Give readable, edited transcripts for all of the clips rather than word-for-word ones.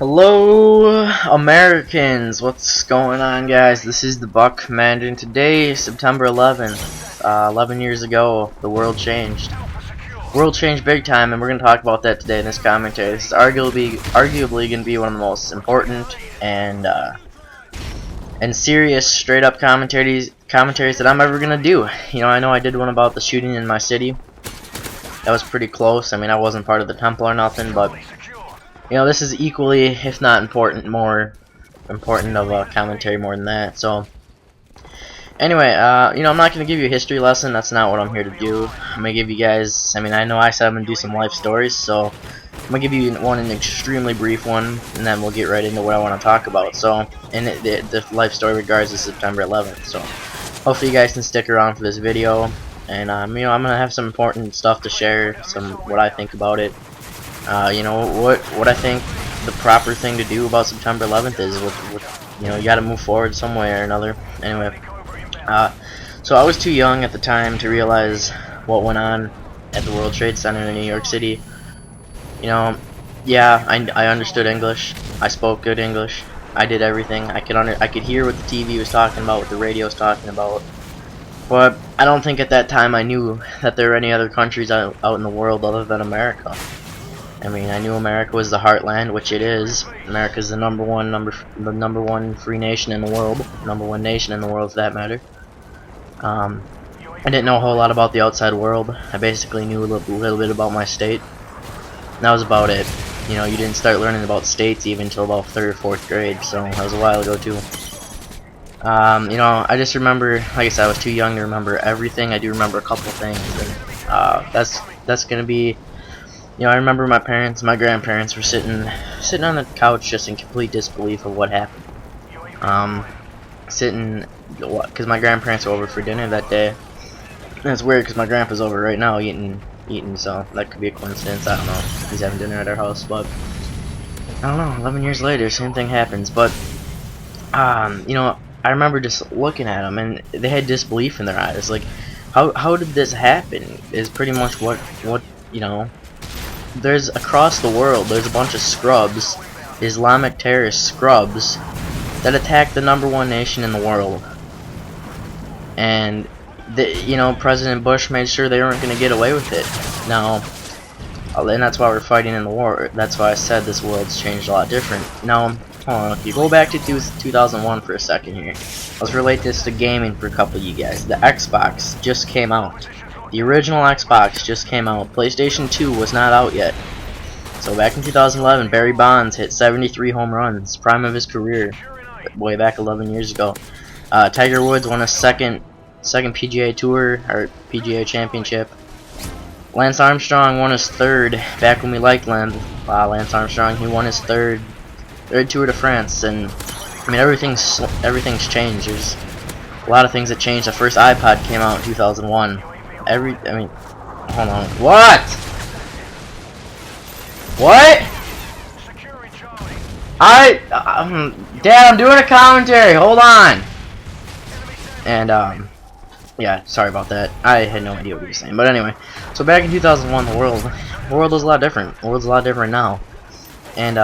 Hello, Americans! What's going on, guys? This is the Buck Commander, and today, September 11th, 11 years ago, the world changed. World changed big time, and we're going to talk about that today in this commentary. This is arguably going to be one of the most important and serious, straight-up commentaries that I'm ever going to do. You know, I know I did one about the shooting in my city. That was pretty close. I mean, I wasn't part of the temple or nothing, but you know, this is equally, if not more important of a commentary more than that. So, anyway, you know, I'm not going to give you a history lesson. That's not what I'm here to do. I'm going to give you guys, I mean, I know I said I'm going to do some life stories, so I'm going to give you an extremely brief one, and then we'll get right into what I want to talk about. So, and the life story regards to September 11th. So, hopefully you guys can stick around for this video. And, you know, I'm going to have some important stuff to share, what I think about it. You know, what I think the proper thing to do about September 11th is, you know, you got to move forward some way or another. Anyway, so I was too young at the time to realize what went on at the World Trade Center in New York City. You know, yeah, I understood English. I spoke good English. I did everything. I could hear what the TV was talking about, what the radio was talking about. But I don't think at that time I knew that there were any other countries out in the world other than America. I mean, I knew America was the heartland, which it is. America's the number one free nation in the world, number one nation in the world, for that matter. I didn't know a whole lot about the outside world. I basically knew a little bit about my state. And that was about it. You know, you didn't start learning about states even until about 3rd or 4th grade, so that was a while ago too. You know, I just remember, like I said, I was too young to remember everything. I do remember a couple things, and that's gonna be. You know, I remember my grandparents were sitting on the couch just in complete disbelief of what happened. Because my grandparents were over for dinner that day. And it's weird because my grandpa's over right now eating, so that could be a coincidence. I don't know. He's having dinner at our house, but I don't know. 11 years later, same thing happens. But you know, I remember just looking at them, and they had disbelief in their eyes. Like, how did this happen? Is pretty much what you know. There's across the world, there's a bunch of scrubs, Islamic terrorist scrubs, that attacked the number one nation in the world. And you know, President Bush made sure they weren't going to get away with it. Now, and that's why we're fighting in the war. That's why I said this world's changed a lot different. Now, hold on, if you go back to 2001 for a second here, let's relate this to gaming for a couple of you guys. The Xbox just came out. The original Xbox just came out. PlayStation 2 was not out yet. So back in 2011, Barry Bonds hit 73 home runs, prime of his career, way back 11 years ago. Tiger Woods won a second PGA Tour, or PGA Championship. Lance Armstrong won his third, back when we liked Lance Armstrong. He won his third Tour de France, and I mean, everything's changed. There's a lot of things that changed. The first iPod came out in 2001. I mean, hold on. What? Dad, I'm doing a commentary. Hold on. And yeah, sorry about that. I had no idea what you were saying. But anyway, so back in 2001, the world was a lot different. The world's a lot different now. And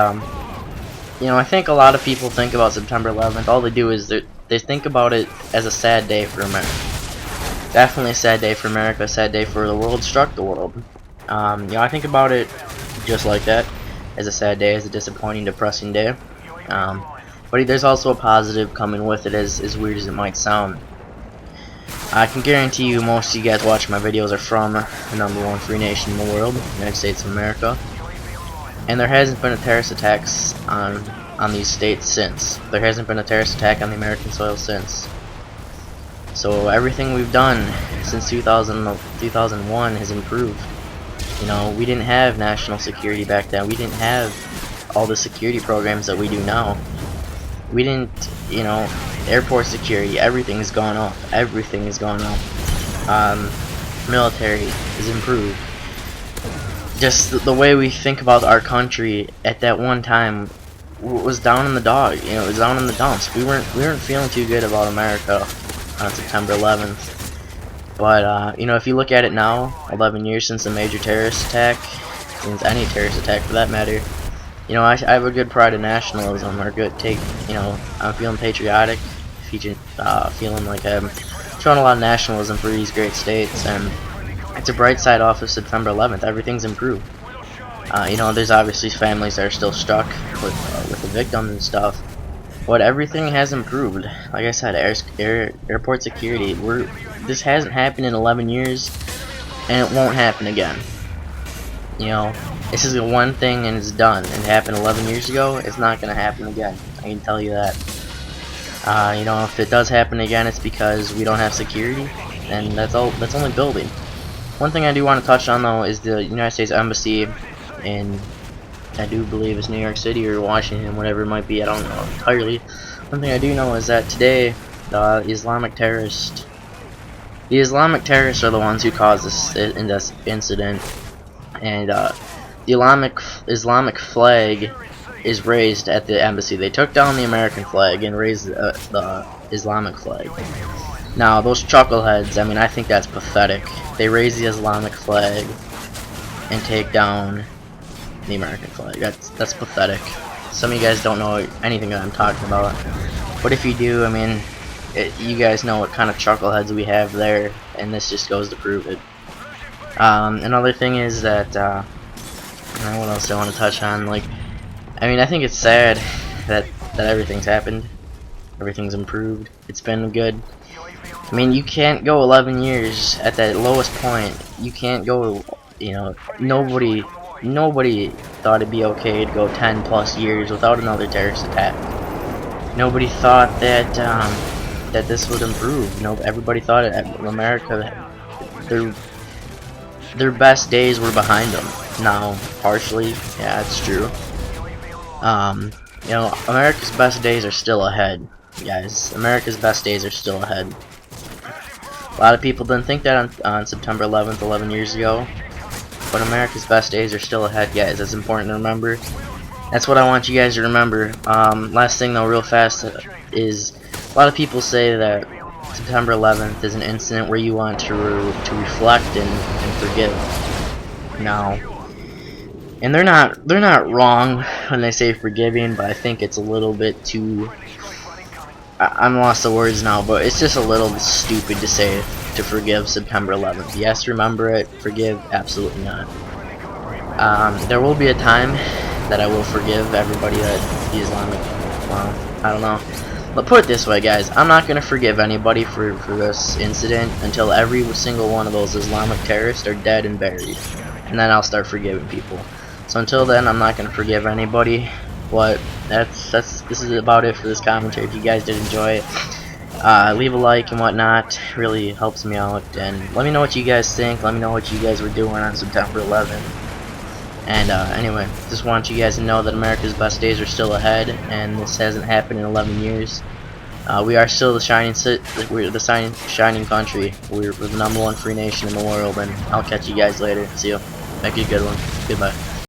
you know, I think a lot of people think about September 11th. All they do is they think about it as a sad day for America. Definitely a sad day for America, a sad day for the world struck the world. You know, I think about it just like that, as a sad day, as a disappointing, depressing day. But there's also a positive coming with it, as weird as it might sound. I can guarantee you most of you guys watching my videos are from the number one free nation in the world, the United States of America. And there hasn't been a terrorist attacks on these states since. There hasn't been a terrorist attack on the American soil since. So everything we've done since 2001 has improved. You know, we didn't have national security back then. We didn't have all the security programs that we do now. We didn't, you know, airport security. Everything's gone up. Everything has gone up. Military has improved. Just the way we think about our country at that one time was down in the dog. You know, it was down in the dumps. We weren't feeling too good about America on September 11th. But, you know, if you look at it now, 11 years since a major terrorist attack, since any terrorist attack for that matter, You know, I have a good pride of nationalism, or good take. You know, I'm feeling patriotic, feeling like I'm showing a lot of nationalism for these great states, and it's a bright side off of September 11th. Everything's improved. You know, there's obviously families that are still stuck with the victims and stuff, but everything has improved. Like I said, airport security. This hasn't happened in 11 years, and it won't happen again. You know, this is the one thing and it's done. It happened 11 years ago. It's not gonna happen again. I can tell you that. You know, if it does happen again, it's because we don't have security, and that's only building. One thing I do want to touch on though is the United States Embassy in, I do believe it's New York City or Washington, whatever it might be. I don't know entirely. One thing I do know is that today the Islamic terrorists are the ones who caused this incident, and the Islamic flag is raised at the embassy. They took down the American flag and raised the Islamic flag. Now, those chuckleheads, I mean, I think that's pathetic. They raise the Islamic flag and take down the American flag. That's pathetic. Some of you guys don't know anything that I'm talking about, but if you do, I mean, you guys know what kind of chuckleheads we have there, and this just goes to prove it. Another thing is that, what else do I want to touch on? Like, I mean, I think it's sad that everything's happened. Everything's improved. It's been good. I mean, you can't go 11 years at that lowest point. You can't go, you know, nobody thought it'd be okay to go 10 plus years without another terrorist attack. Nobody thought that that this would improve. No, everybody thought America, their best days were behind them. Now, partially, yeah, it's true. You know, America's best days are still ahead, guys. America's best days are still ahead. A lot of people didn't think that on September 11th, 11 years ago, but America's best days are still ahead, guys. That's important to remember. That's what I want you guys to remember. Last thing though, real fast, is a lot of people say that September 11th is an incident where you want to reflect and forgive. Now, and they're not wrong when they say forgiving, but I think it's a little bit too, I'm lost of words now, but it's just a little stupid to say to forgive September 11th. Yes, remember it. Forgive? Absolutely not. There will be a time that I will forgive everybody that the Islamic, well, I don't know. But put it this way, guys, I'm not going to forgive anybody for this incident until every single one of those Islamic terrorists are dead and buried. And then I'll start forgiving people. So until then, I'm not going to forgive anybody. But this is about it for this commentary. If you guys did enjoy it, leave a like and whatnot. It really helps me out. And let me know what you guys think. Let me know what you guys were doing on September 11th. And anyway, just want you guys to know that America's best days are still ahead, and this hasn't happened in 11 years. We are still the shining country. We're the #1 free nation in the world, and I'll catch you guys later. See you. Make it a good one. Goodbye.